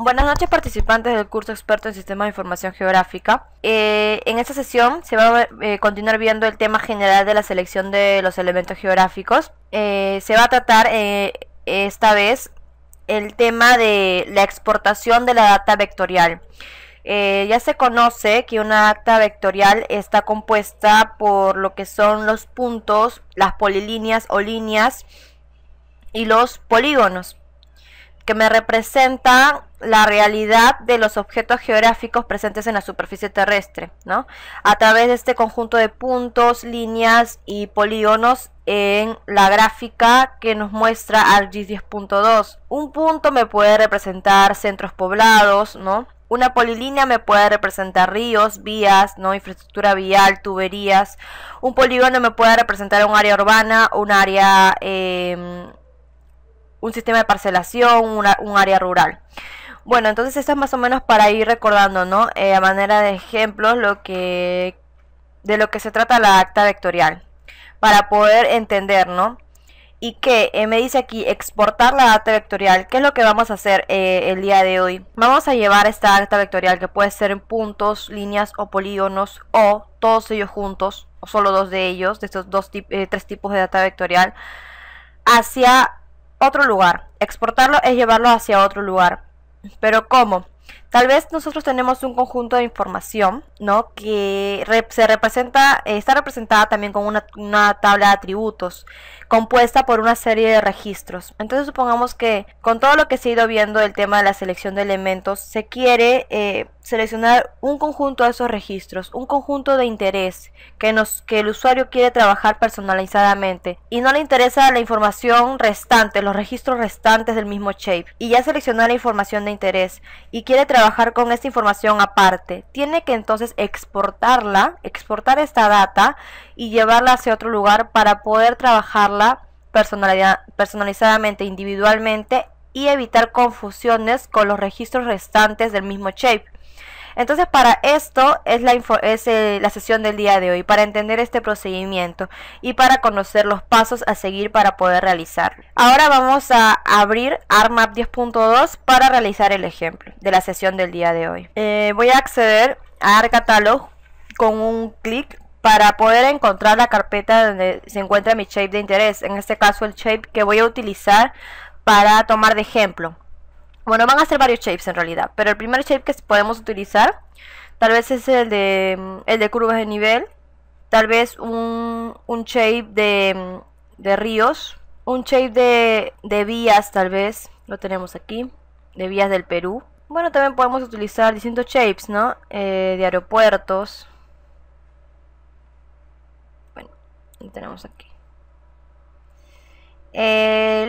Buenas noches, participantes del curso experto en Sistemas de Información Geográfica. En esta sesión se va a continuar viendo el tema general de la selección de los elementos geográficos. Se va a tratar esta vez el tema de la exportación de la data vectorial. Ya se conoce que una data vectorial está compuesta por lo que son los puntos, las polilíneas o líneas y los polígonos, que me representan la realidad de los objetos geográficos presentes en la superficie terrestre, ¿no? A través de este conjunto de puntos, líneas y polígonos en la gráfica que nos muestra ArcGIS 10.2. Un punto me puede representar centros poblados, ¿no? Una polilínea me puede representar ríos, vías, ¿no? Infraestructura vial, tuberías. Un polígono me puede representar un área urbana, un área un sistema de parcelación, un área rural. Bueno, entonces esto es más o menos para ir recordando, ¿no? A manera de ejemplos de lo que se trata la data vectorial, para poder entender, ¿no? Y que me dice aquí exportar la data vectorial. ¿Qué es lo que vamos a hacer el día de hoy? Vamos a llevar esta data vectorial, que puede ser en puntos, líneas o polígonos, o todos ellos juntos, o solo dos de ellos, de estos tres tipos de data vectorial, hacia otro lugar. Exportarlo es llevarlo hacia otro lugar. Pero ¿cómo? Tal vez nosotros tenemos un conjunto de información, ¿no? Que está representada también con una tabla de atributos compuesta por una serie de registros. Entonces supongamos que con todo lo que se ha ido viendo del tema de la selección de elementos, se quiere seleccionar un conjunto de esos registros, un conjunto de interés que el usuario quiere trabajar personalizadamente y no le interesa la información restante, los registros restantes del mismo shape, y ya seleccionó la información de interés y quiere trabajar con esta información aparte. Tiene que entonces exportar esta data y llevarla hacia otro lugar para poder trabajarla personalizadamente, individualmente, y evitar confusiones con los registros restantes del mismo shape. Entonces, para esto es la sesión del día de hoy, para entender este procedimiento y para conocer los pasos a seguir para poder realizarlo. Ahora vamos a abrir ArcMap 10.2 para realizar el ejemplo de la sesión del día de hoy. Voy a acceder a ArcCatalog con un clic para poder encontrar la carpeta donde se encuentra mi shape de interés. En este caso, el shape que voy a utilizar para tomar de ejemplo. Bueno, van a ser varios shapes en realidad, pero el primer shape que podemos utilizar tal vez es el de curvas de nivel, tal vez un shape de ríos, un shape de vías, tal vez lo tenemos aquí, de vías del Perú. Bueno, también podemos utilizar distintos shapes, ¿no? De aeropuertos. Bueno, lo tenemos aquí.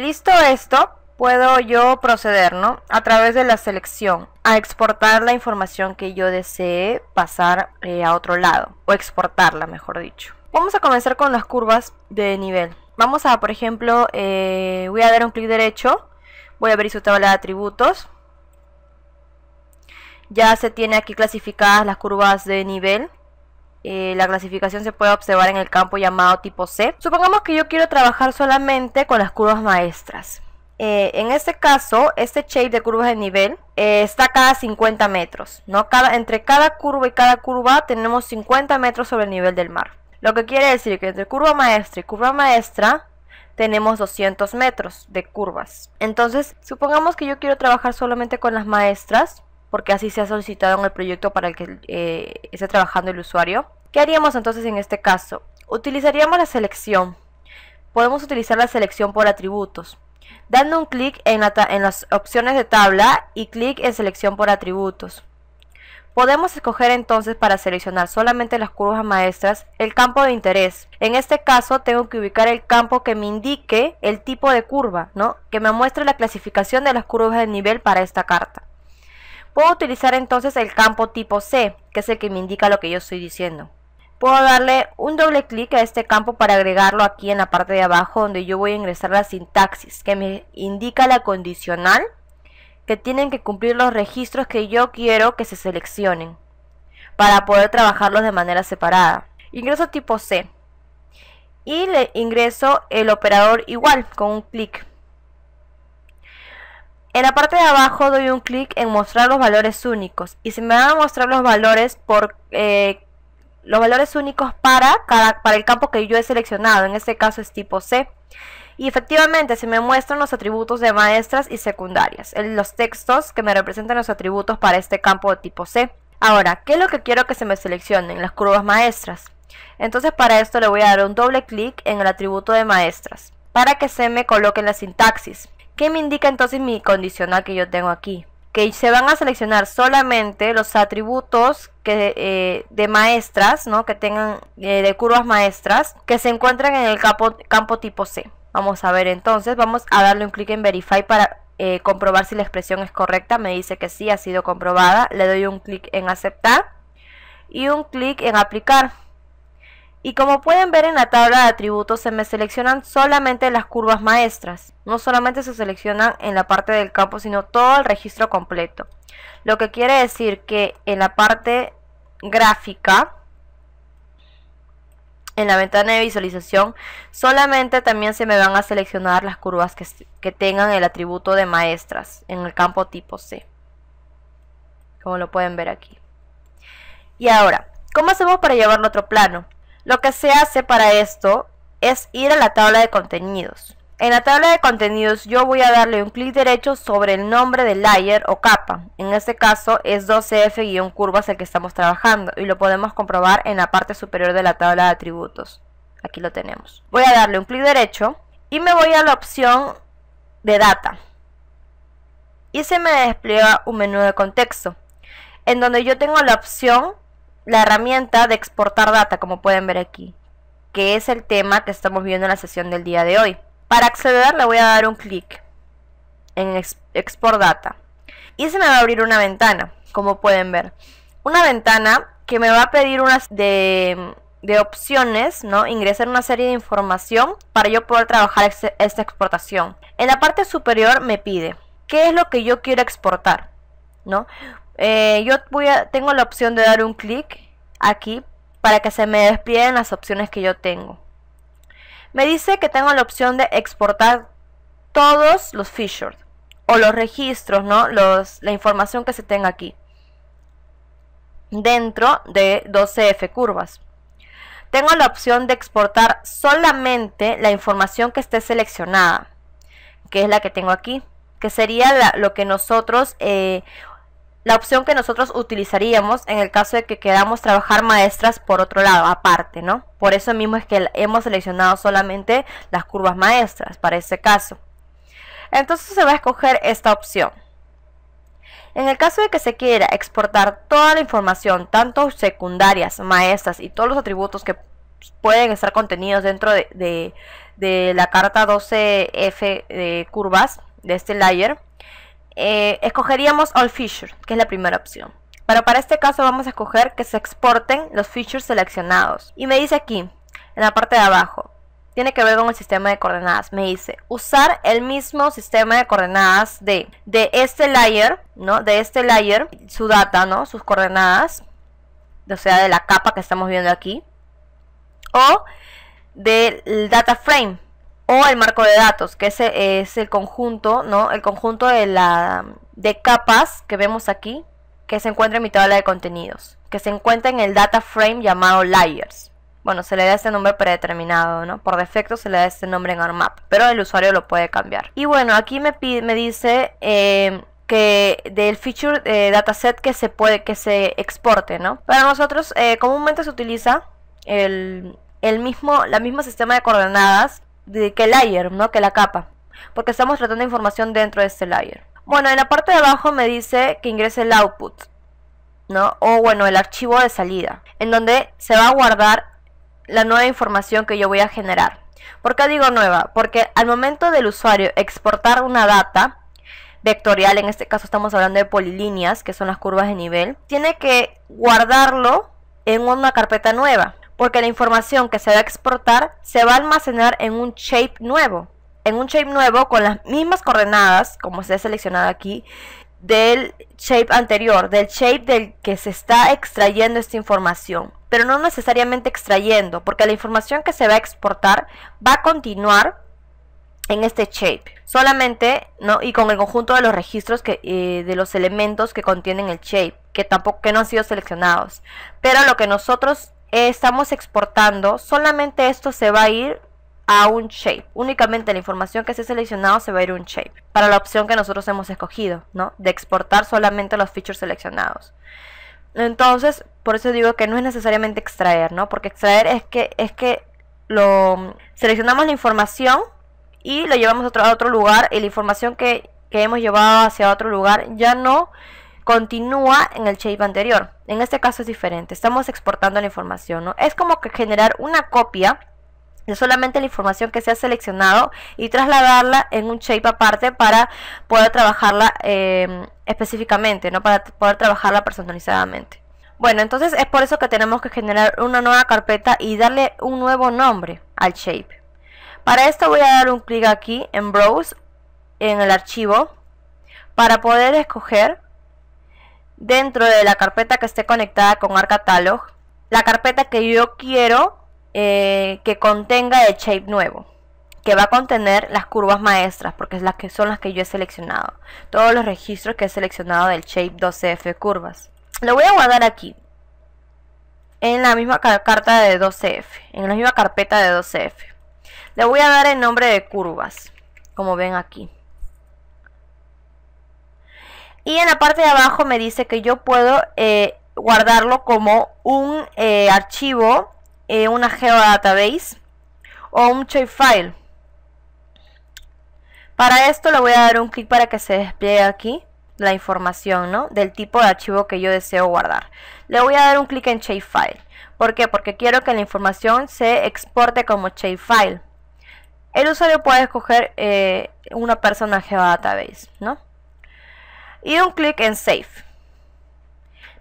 Listo esto. Puedo yo proceder, ¿no? A través de la selección a exportar la información que yo desee pasar a otro lado, o exportarla, mejor dicho. Vamos a comenzar con las curvas de nivel. Vamos a, por ejemplo, voy a dar un clic derecho, voy a abrir su tabla de atributos. Ya se tiene aquí clasificadas las curvas de nivel. La clasificación se puede observar en el campo llamado tipo C. Supongamos que yo quiero trabajar solamente con las curvas maestras. En este caso, este shape de curvas de nivel está cada 50 metros, ¿no? Entre cada curva y cada curva tenemos 50 metros sobre el nivel del mar. Lo que quiere decir que entre curva maestra y curva maestra tenemos 200 metros de curvas. Entonces, supongamos que yo quiero trabajar solamente con las maestras, porque así se ha solicitado en el proyecto para el que esté trabajando el usuario. ¿Qué haríamos entonces en este caso? Utilizaríamos la selección. Podemos utilizar la selección por atributos, dando un clic en las opciones de tabla y clic en selección por atributos. Podemos escoger entonces, para seleccionar solamente las curvas maestras, el campo de interés. En este caso tengo que ubicar el campo que me indique el tipo de curva, ¿no? Que me muestre la clasificación de las curvas de nivel para esta carta. Puedo utilizar entonces el campo tipo C, que es el que me indica lo que yo estoy diciendo. Puedo darle un doble clic a este campo para agregarlo aquí en la parte de abajo, donde yo voy a ingresar la sintaxis, que me indica la condicional que tienen que cumplir los registros que yo quiero que se seleccionen para poder trabajarlos de manera separada. Ingreso tipo C y le ingreso el operador igual con un clic. En la parte de abajo doy un clic en mostrar los valores únicos y se me van a mostrar los valores únicos para el campo que yo he seleccionado. En este caso es tipo C. Y efectivamente se me muestran los atributos de maestras y secundarias, los textos que me representan los atributos para este campo de tipo C. Ahora, ¿qué es lo que quiero que se me seleccionen? Las curvas maestras. Entonces para esto le voy a dar un doble clic en el atributo de maestras para que se me coloque en la sintaxis. ¿Qué me indica entonces mi condicional que yo tengo aquí? Que se van a seleccionar solamente los atributos de maestras, ¿no? Que tengan de curvas maestras que se encuentran en el campo tipo C. Vamos a ver entonces, vamos a darle un clic en Verify para comprobar si la expresión es correcta. Me dice que sí, ha sido comprobada. Le doy un clic en aceptar y un clic en aplicar. Y como pueden ver en la tabla de atributos se me seleccionan solamente las curvas maestras. No solamente se seleccionan en la parte del campo, sino todo el registro completo. Lo que quiere decir que en la parte gráfica, en la ventana de visualización, solamente también se me van a seleccionar las curvas que tengan el atributo de maestras en el campo tipo C. Como lo pueden ver aquí. Y ahora, ¿cómo hacemos para llevarlo a otro plano? Lo que se hace para esto es ir a la tabla de contenidos. En la tabla de contenidos yo voy a darle un clic derecho sobre el nombre del layer o capa. En este caso es 12F-curvas el que estamos trabajando y lo podemos comprobar en la parte superior de la tabla de atributos. Aquí lo tenemos. Voy a darle un clic derecho y me voy a la opción de data. Y se me despliega un menú de contexto en donde yo tengo la opción, la herramienta de exportar data, como pueden ver aquí, que es el tema que estamos viendo en la sesión del día de hoy. Para acceder le voy a dar un clic en Export Data y se me va a abrir una ventana, como pueden ver. Una ventana que me va a pedir unas de opciones, ¿no? Ingresar una serie de información para yo poder trabajar esta exportación. En la parte superior me pide qué es lo que yo quiero exportar, ¿no? Tengo la opción de dar un clic aquí para que se me desplieguen las opciones que yo tengo. Me dice que tengo la opción de exportar todos los features o los registros, ¿no? La información que se tenga aquí dentro de 12F curvas. Tengo la opción de exportar solamente la información que esté seleccionada, que es la que tengo aquí, que sería lo que nosotros la opción que nosotros utilizaríamos en el caso de que queramos trabajar maestras por otro lado, aparte, ¿no? Por eso mismo es que hemos seleccionado solamente las curvas maestras para este caso. Entonces se va a escoger esta opción. En el caso de que se quiera exportar toda la información, tanto secundarias, maestras y todos los atributos que pueden estar contenidos dentro de la carta 12F de curvas, de este layer, escogeríamos All Features, que es la primera opción. Pero para este caso vamos a escoger que se exporten los features seleccionados. Y me dice aquí, en la parte de abajo, tiene que ver con el sistema de coordenadas. Me dice, usar el mismo sistema de coordenadas de este layer, ¿no? De este layer, su data, ¿no? Sus coordenadas, o sea, de la capa que estamos viendo aquí. O del data frame. O el marco de datos, que es el conjunto, ¿no? El conjunto de capas que vemos aquí, que se encuentra en mi tabla de contenidos, que se encuentra en el data frame llamado layers. Bueno, se le da este nombre predeterminado, ¿no? Por defecto se le da este nombre en ARMAP, pero el usuario lo puede cambiar. Y bueno, aquí me dice que del feature dataset que se exporte, ¿no? Para nosotros comúnmente se utiliza la misma sistema de coordenadas que el layer, ¿no? Que la capa, porque estamos tratando información dentro de este layer. Bueno, en la parte de abajo me dice que ingrese el output, ¿no? O bueno, el archivo de salida, en donde se va a guardar la nueva información que yo voy a generar. ¿Por qué digo nueva? Porque al momento del usuario exportar una data vectorial, en este caso estamos hablando de polilíneas, que son las curvas de nivel, tiene que guardarlo en una carpeta nueva, porque la información que se va a exportar se va a almacenar en un shape nuevo. En un shape nuevo con las mismas coordenadas, como se ha seleccionado aquí, del shape anterior, del shape del que se está extrayendo esta información. Pero no necesariamente extrayendo, porque la información que se va a exportar va a continuar en este shape solamente, ¿no? Y con el conjunto de los registros de los elementos que contienen el shape, que no han sido seleccionados. Pero lo que nosotros estamos exportando, solamente esto se va a ir a un shape. Únicamente la información que esté seleccionado se va a ir a un shape, para la opción que nosotros hemos escogido, ¿no? De exportar solamente los features seleccionados. Entonces, por eso digo que no es necesariamente extraer, ¿no? Porque extraer es que seleccionamos la información y lo llevamos a otro lugar, y la información que hemos llevado hacia otro lugar ya no continúa en el shape anterior. En este caso es diferente, estamos exportando la información, ¿no? Es como que generar una copia de solamente la información que se ha seleccionado y trasladarla en un shape aparte para poder trabajarla específicamente, ¿no? Para poder trabajarla personalizadamente. Bueno, entonces es por eso que tenemos que generar una nueva carpeta y darle un nuevo nombre al shape. Para esto voy a dar un clic aquí en Browse, en el archivo, para poder escoger dentro de la carpeta que esté conectada con ArcCatalog, la carpeta que yo quiero que contenga el shape nuevo, que va a contener las curvas maestras, porque son las que yo he seleccionado, todos los registros que he seleccionado del shape 12F curvas. Lo voy a guardar aquí, en la misma carta de 12F, en la misma carpeta de 12F. Le voy a dar el nombre de curvas, como ven aquí. Y en la parte de abajo me dice que yo puedo guardarlo como un archivo, una geodatabase o un shapefile. Para esto le voy a dar un clic para que se despliegue aquí la información, ¿no? Del tipo de archivo que yo deseo guardar. Le voy a dar un clic en shapefile. ¿Por qué? Porque quiero que la información se exporte como shapefile. El usuario puede escoger una persona geodatabase, ¿no? Y un clic en Save.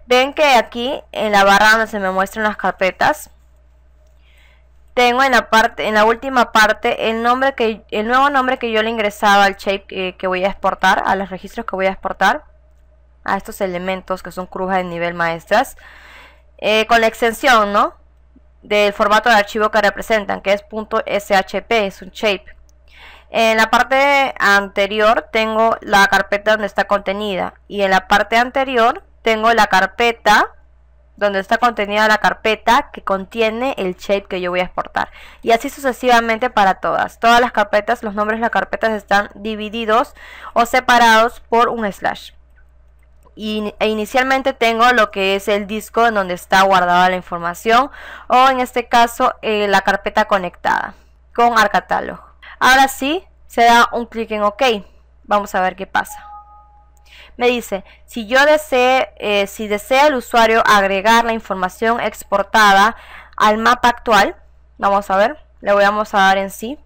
Ven que aquí en la barra donde se me muestran las carpetas, tengo en la última parte el nuevo nombre que yo le ingresaba al shape que voy a exportar, a los registros que voy a exportar, a estos elementos que son curvas de nivel maestras, con la extensión, ¿no?, del formato de archivo que representan, que es .shp, es un shape. En la parte anterior tengo la carpeta donde está contenida, y en la parte anterior tengo la carpeta donde está contenida la carpeta que contiene el shape que yo voy a exportar, y así sucesivamente para todas las carpetas. Los nombres de las carpetas están divididos o separados por un slash. E inicialmente tengo lo que es el disco en donde está guardada la información, o en este caso la carpeta conectada con ArcCatalog. Ahora sí, se da un clic en OK. Vamos a ver qué pasa. Me dice, si desea el usuario agregar la información exportada al mapa actual, vamos a ver, le vamos a dar en sí.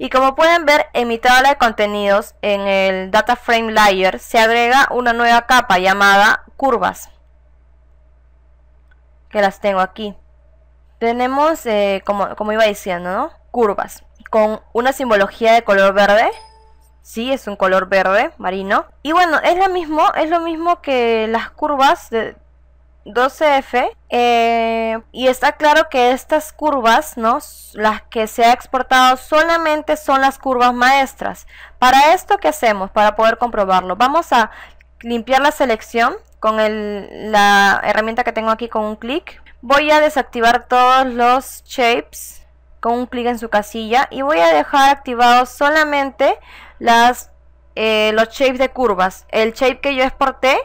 Y como pueden ver, en mi tabla de contenidos, en el Data Frame Layer, se agrega una nueva capa llamada curvas, que las tengo aquí. Tenemos, como iba diciendo, ¿no?, curvas, con una simbología de color verde. Sí, es un color verde marino. Y bueno, es lo mismo que las curvas de 12F. Y está claro que estas curvas, ¿no?, las que se ha exportado solamente son las curvas maestras. Para esto, ¿qué hacemos? Para poder comprobarlo, vamos a limpiar la selección con la herramienta que tengo aquí con un clic. Voy a desactivar todos los shapes con un clic en su casilla, y voy a dejar activados solamente los shapes de curvas, el shape que yo exporté,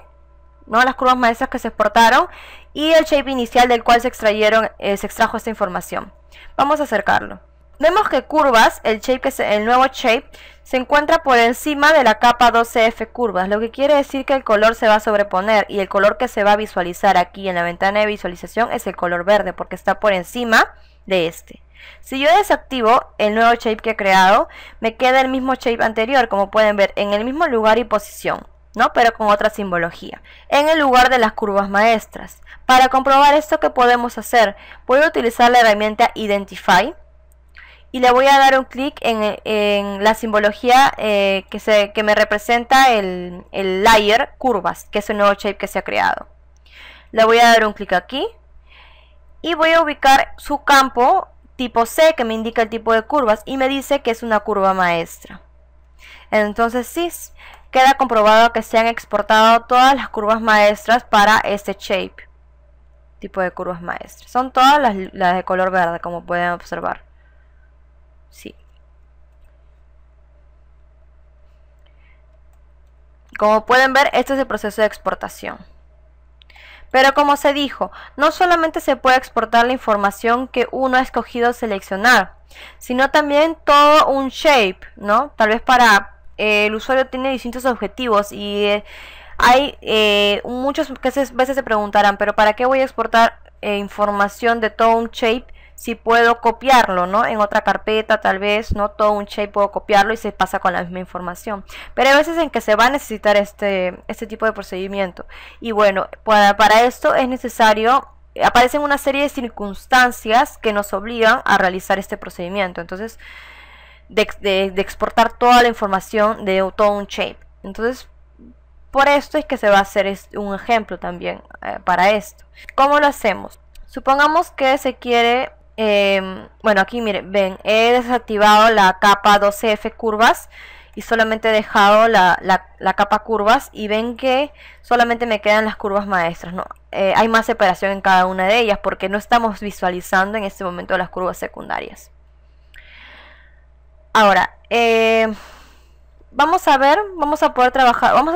¿no?, las curvas maestras que se exportaron, y el shape inicial del cual se extrajo esta información. Vamos a acercarlo. Vemos que curvas, el nuevo shape, se encuentra por encima de la capa 12F curvas, lo que quiere decir que el color se va a sobreponer, y el color que se va a visualizar aquí en la ventana de visualización es el color verde, porque está por encima de este. Si yo desactivo el nuevo shape que he creado, me queda el mismo shape anterior, como pueden ver, en el mismo lugar y posición, ¿no?, pero con otra simbología, en el lugar de las curvas maestras. Para comprobar esto, ¿qué podemos hacer? Voy a utilizar la herramienta Identify, y le voy a dar un clic en la simbología que me representa el layer curvas, que es el nuevo shape que se ha creado. Le voy a dar un clic aquí, y voy a ubicar su campo tipo C, que me indica el tipo de curvas, y me dice que es una curva maestra. Entonces sí, queda comprobado que se han exportado todas las curvas maestras para este shape, tipo de curvas maestras. Son todas las de color verde, como pueden observar. Sí. Como pueden ver, este es el proceso de exportación. Pero como se dijo, no solamente se puede exportar la información que uno ha escogido seleccionar, sino también todo un shape, ¿no? Tal vez para el usuario tiene distintos objetivos y hay muchos que veces se preguntarán, pero ¿para qué voy a exportar información de todo un shape si puedo copiarlo, ¿no? En otra carpeta tal vez, ¿no? Todo un shape puedo copiarlo y se pasa con la misma información. Pero hay veces en que se va a necesitar este tipo de procedimiento. Y bueno, para esto es necesario, aparecen una serie de circunstancias que nos obligan a realizar este procedimiento. Entonces, de exportar toda la información de todo un shape. Entonces, por esto es que se va a hacer un ejemplo también para esto. ¿Cómo lo hacemos? Supongamos que se quiere, bueno, aquí miren, ven, he desactivado la capa 12F curvas y solamente he dejado la capa curvas, y ven que solamente me quedan las curvas maestras, ¿no? Hay más separación en cada una de ellas porque no estamos visualizando en este momento las curvas secundarias. Ahora, vamos a ver, vamos a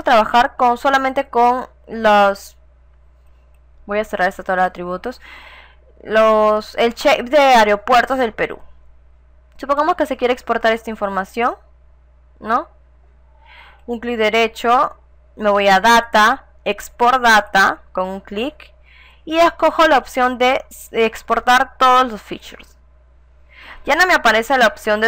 trabajar solamente con los, voy a cerrar esta tabla de atributos, el shape de aeropuertos del Perú. Supongamos que se quiere exportar esta información, ¿no? Un clic derecho, me voy a data, export data con un clic y escojo la opción de exportar todos los features. Ya no me aparece la opción de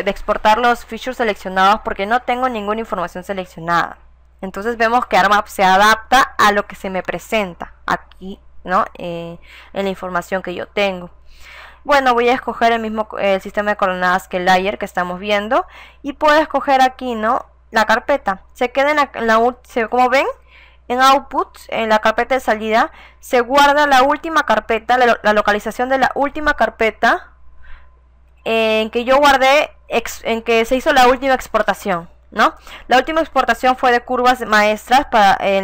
exportar los features seleccionados porque no tengo ninguna información seleccionada. Entonces vemos que ARMAP se adapta a lo que se me presenta aquí, ¿no? En la información que yo tengo. Bueno, voy a escoger el sistema de coordenadas que el layer que estamos viendo, y puedo escoger aquí, ¿no? La carpeta. Se queda como ven, en output, en la carpeta de salida, se guarda la última carpeta, la localización de la última carpeta en que yo guardé, en que se hizo la última exportación, ¿no? La última exportación fue de curvas maestras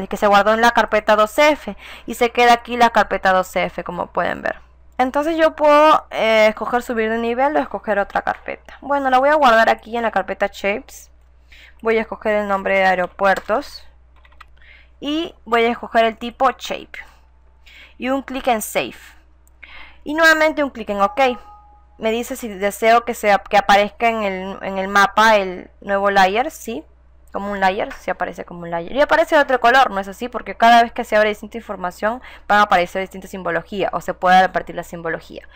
que se guardó en la carpeta 2F y se queda aquí la carpeta 2F, como pueden ver. Entonces yo puedo escoger subir de nivel o escoger otra carpeta. Bueno, la voy a guardar aquí en la carpeta Shapes. Voy a escoger el nombre de aeropuertos y voy a escoger el tipo Shape y un clic en Save y nuevamente un clic en OK. Me dice si deseo que aparezca en el mapa el nuevo layer, sí, como un layer, sí aparece como un layer. Y aparece de otro color, no es así, porque cada vez que se abre distinta información van a aparecer distintas simbologías o se puede repartir la simbología.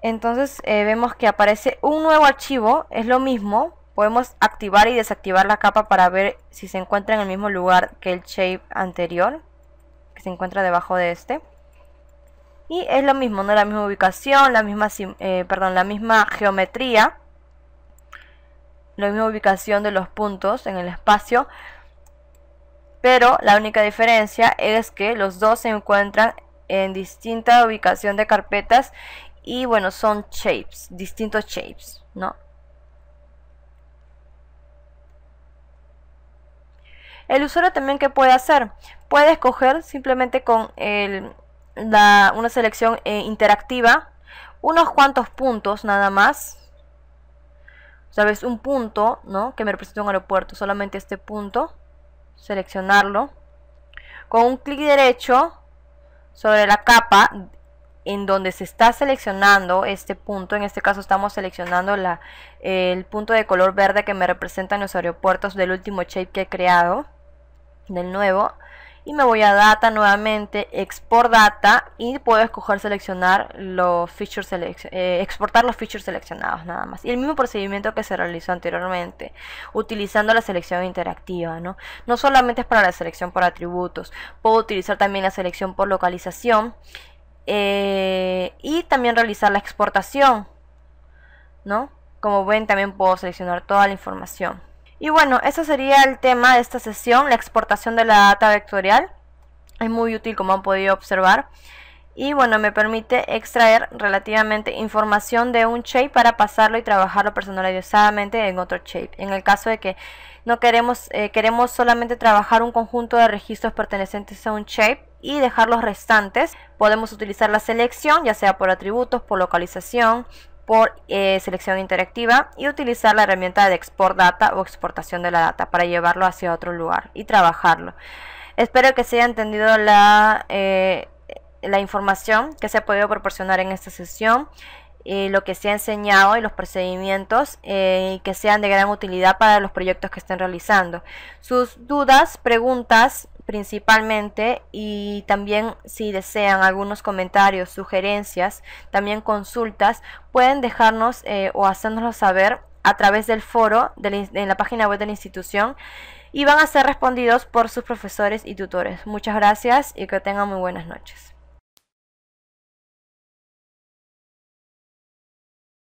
Entonces vemos que aparece un nuevo archivo, es lo mismo. Podemos activar y desactivar la capa para ver si se encuentra en el mismo lugar que el shape anterior, que se encuentra debajo de este. Y es lo mismo, ¿no? La misma ubicación, la misma geometría, la misma ubicación de los puntos en el espacio, pero la única diferencia es que los dos se encuentran en distinta ubicación de carpetas y bueno, son shapes, distintos shapes, ¿no? El usuario también, ¿qué puede hacer? Puede escoger simplemente con una selección interactiva unos cuantos puntos nada más. Sabes, un punto, ¿no? Que me representa un aeropuerto, solamente este punto, seleccionarlo con un clic derecho sobre la capa en donde se está seleccionando este punto. En este caso estamos seleccionando el punto de color verde que me representan los aeropuertos del último shape que he creado, del nuevo. Y me voy a data nuevamente, export data, y puedo escoger seleccionar los features, exportar los features seleccionados nada más. Y el mismo procedimiento que se realizó anteriormente, utilizando la selección interactiva, ¿no? No solamente es para la selección por atributos, puedo utilizar también la selección por localización y también realizar la exportación, ¿no? Como ven, también puedo seleccionar toda la información. Y bueno, ese sería el tema de esta sesión, la exportación de la data vectorial. Es muy útil, como han podido observar. y bueno, me permite extraer relativamente información de un shape para pasarlo y trabajarlo personalizadamente en otro shape. En el caso de que no queremos solamente trabajar un conjunto de registros pertenecientes a un shape y dejar los restantes, podemos utilizar la selección, ya sea por atributos, por localización, por selección interactiva, y utilizar la herramienta de export data o exportación de la data para llevarlo hacia otro lugar y trabajarlo. Espero que se haya entendido la información que se ha podido proporcionar en esta sesión, lo que se ha enseñado y los procedimientos que sean de gran utilidad para los proyectos que estén realizando. Sus dudas, preguntas principalmente, y también si desean algunos comentarios, sugerencias, también consultas, pueden dejarnos o hacérnoslo saber a través del foro en la página web de la institución, y van a ser respondidos por sus profesores y tutores. Muchas gracias y que tengan muy buenas noches.